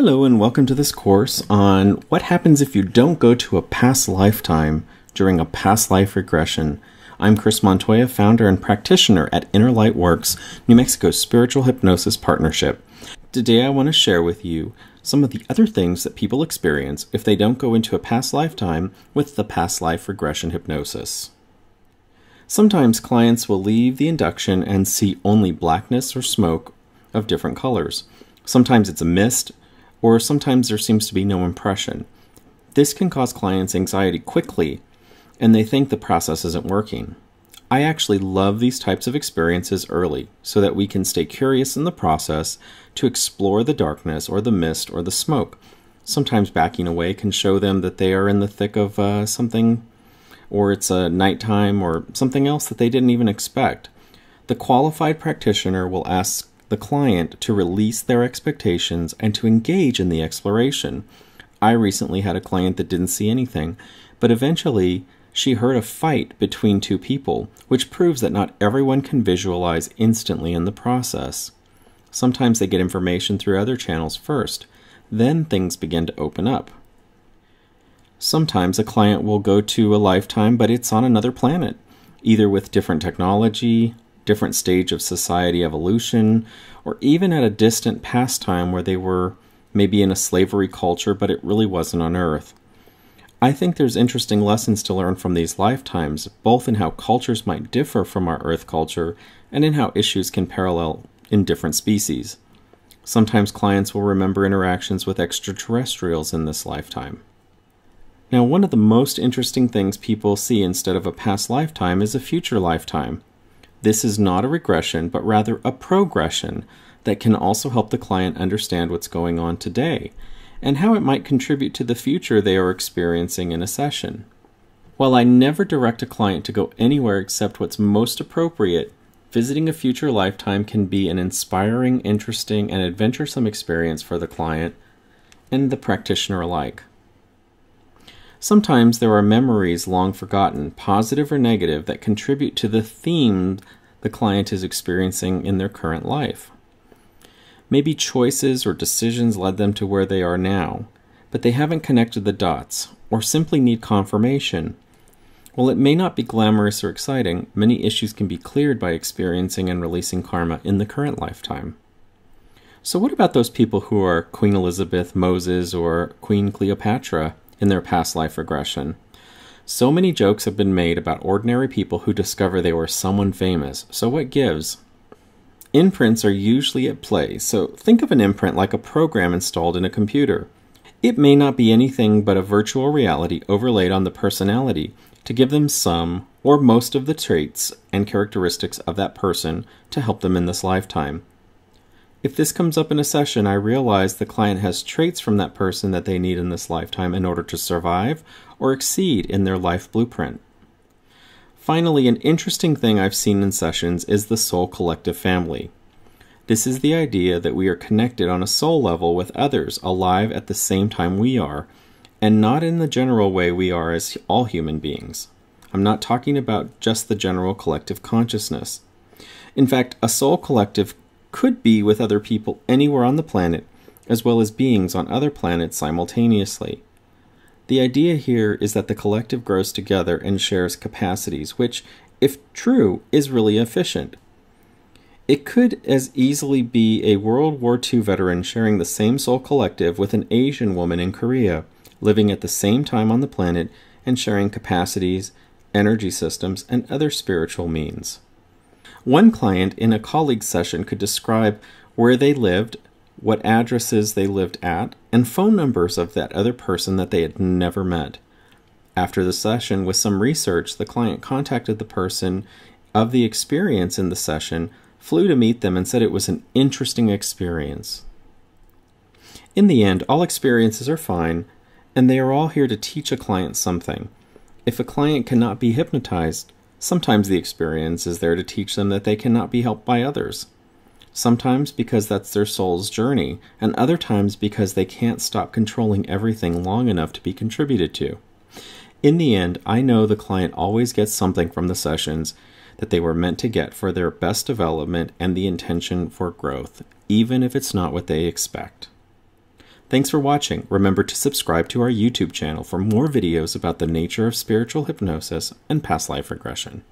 Hello and welcome to this course on what happens if you don't go to a past lifetime during a past life regression. I'm Chris Montoya, founder and practitioner at Inner Light Works, New Mexico's Spiritual Hypnosis Partnership. Today I want to share with you some of the other things that people experience if they don't go into a past lifetime with the past life regression hypnosis. Sometimes clients will leave the induction and see only blackness or smoke of different colors. Sometimes it's a mist, or sometimes there seems to be no impression. This can cause clients anxiety quickly, and they think the process isn't working. I actually love these types of experiences early so that we can stay curious in the process to explore the darkness or the mist or the smoke. Sometimes backing away can show them that they are in the thick of something, or it's a nighttime or something else that they didn't even expect. The qualified practitioner will ask the client to release their expectations and to engage in the exploration. I recently had a client that didn't see anything, but eventually she heard a fight between two people, which proves that not everyone can visualize instantly in the process. Sometimes they get information through other channels first, then things begin to open up. Sometimes a client will go to a lifetime, but it's on another planet, either with different technology, different stage of society evolution, or even at a distant past time where they were maybe in a slavery culture, but it really wasn't on Earth. I think there's interesting lessons to learn from these lifetimes, both in how cultures might differ from our Earth culture and in how issues can parallel in different species. Sometimes clients will remember interactions with extraterrestrials in this lifetime. Now, one of the most interesting things people see instead of a past lifetime is a future lifetime. This is not a regression, but rather a progression that can also help the client understand what's going on today and how it might contribute to the future they are experiencing in a session. While I never direct a client to go anywhere except what's most appropriate, visiting a future lifetime can be an inspiring, interesting, and adventuresome experience for the client and the practitioner alike. Sometimes there are memories long forgotten, positive or negative, that contribute to the theme the client is experiencing in their current life. Maybe choices or decisions led them to where they are now, but they haven't connected the dots, or simply need confirmation. While it may not be glamorous or exciting, many issues can be cleared by experiencing and releasing karma in the current lifetime. So what about those people who are Queen Elizabeth, Moses, or Queen Cleopatra in their past life regression? So many jokes have been made about ordinary people who discover they were someone famous, so what gives? Imprints are usually at play, so think of an imprint like a program installed in a computer. It may not be anything but a virtual reality overlaid on the personality to give them some or most of the traits and characteristics of that person to help them in this lifetime. If this comes up in a session, I realize the client has traits from that person that they need in this lifetime in order to survive or exceed in their life blueprint. Finally, an interesting thing I've seen in sessions is the soul collective family. This is the idea that we are connected on a soul level with others alive at the same time we are, and not in the general way we are as all human beings. I'm not talking about just the general collective consciousness. In fact, a soul collective could be with other people anywhere on the planet, as well as beings on other planets simultaneously. The idea here is that the collective grows together and shares capacities, which, if true, is really efficient. It could as easily be a World War II veteran sharing the same soul collective with an Asian woman in Korea, living at the same time on the planet and sharing capacities, energy systems, and other spiritual means. One client in a colleague session could describe where they lived, what addresses they lived at, and phone numbers of that other person that they had never met. After the session, with some research, the client contacted the person of the experience in the session, flew to meet them, and said it was an interesting experience. In the end, all experiences are fine, and they are all here to teach a client something. If a client cannot be hypnotized, sometimes the experience is there to teach them that they cannot be helped by others. Sometimes because that's their soul's journey, and other times because they can't stop controlling everything long enough to be contributed to. In the end, I know the client always gets something from the sessions that they were meant to get for their best development and the intention for growth, even if it's not what they expect. Thanks for watching. Remember to subscribe to our YouTube channel for more videos about the nature of spiritual hypnosis and past life regression.